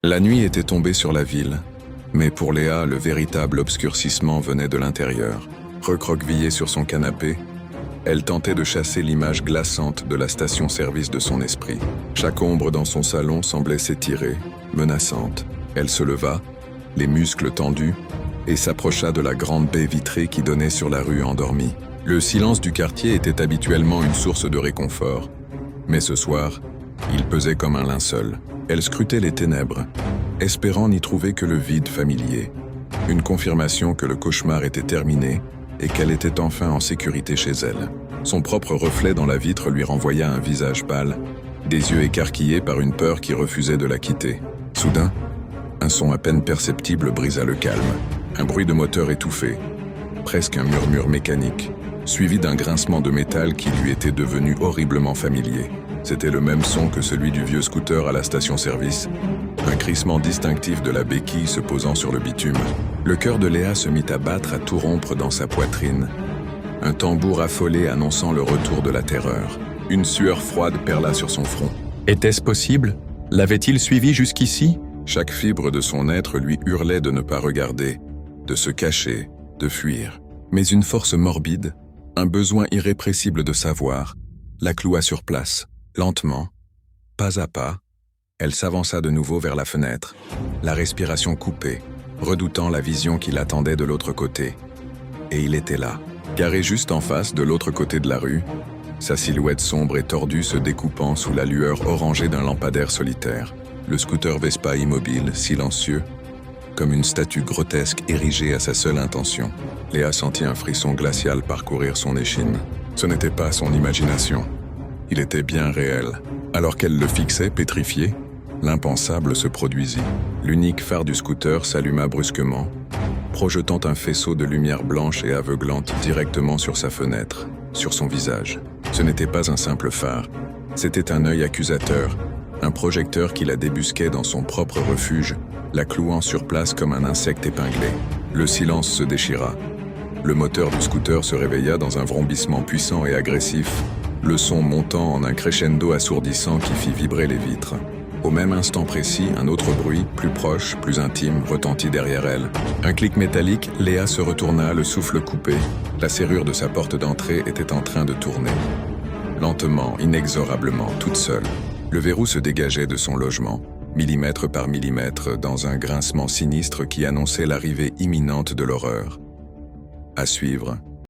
La nuit était tombée sur la ville, mais pour Léa, le véritable obscurcissement venait de l'intérieur. Recroquevillée sur son canapé, elle tentait de chasser l'image glaçante de la station-service de son esprit. Chaque ombre dans son salon semblait s'étirer, menaçante. Elle se leva, les muscles tendus, et s'approcha de la grande baie vitrée qui donnait sur la rue endormie. Le silence du quartier était habituellement une source de réconfort, mais ce soir, il pesait comme un linceul. Elle scrutait les ténèbres, espérant n'y trouver que le vide familier, une confirmation que le cauchemar était terminé et qu'elle était enfin en sécurité chez elle. Son propre reflet dans la vitre lui renvoya un visage pâle, des yeux écarquillés par une peur qui refusait de la quitter. Soudain, un son à peine perceptible brisa le calme, un bruit de moteur étouffé, presque un murmure mécanique, suivi d'un grincement de métal qui lui était devenu horriblement familier. C'était le même son que celui du vieux scooter à la station-service, un crissement distinctif de la béquille se posant sur le bitume. Le cœur de Léa se mit à battre à tout rompre dans sa poitrine, un tambour affolé annonçant le retour de la terreur. Une sueur froide perla sur son front. Était-ce possible? L'avait-il suivi jusqu'ici? Chaque fibre de son être lui hurlait de ne pas regarder, de se cacher, de fuir. Mais une force morbide, un besoin irrépressible de savoir, la cloua sur place. Lentement, pas à pas, elle s'avança de nouveau vers la fenêtre, la respiration coupée, redoutant la vision qui l'attendait de l'autre côté. Et il était là, garé juste en face de l'autre côté de la rue, sa silhouette sombre et tordue se découpant sous la lueur orangée d'un lampadaire solitaire. Le scooter Vespa immobile, silencieux, comme une statue grotesque érigée à sa seule intention. Léa sentit un frisson glacial parcourir son échine. Ce n'était pas son imagination. Il était bien réel. Alors qu'elle le fixait, pétrifiée, l'impensable se produisit. L'unique phare du scooter s'alluma brusquement, projetant un faisceau de lumière blanche et aveuglante directement sur sa fenêtre, sur son visage. Ce n'était pas un simple phare, c'était un œil accusateur, un projecteur qui la débusquait dans son propre refuge, la clouant sur place comme un insecte épinglé. Le silence se déchira. Le moteur du scooter se réveilla dans un vrombissement puissant et agressif, le son montant en un crescendo assourdissant qui fit vibrer les vitres. Au même instant précis, un autre bruit, plus proche, plus intime, retentit derrière elle. Un clic métallique, Léa se retourna, le souffle coupé. La serrure de sa porte d'entrée était en train de tourner. Lentement, inexorablement, toute seule. Le verrou se dégageait de son logement, millimètre par millimètre, dans un grincement sinistre qui annonçait l'arrivée imminente de l'horreur. À suivre,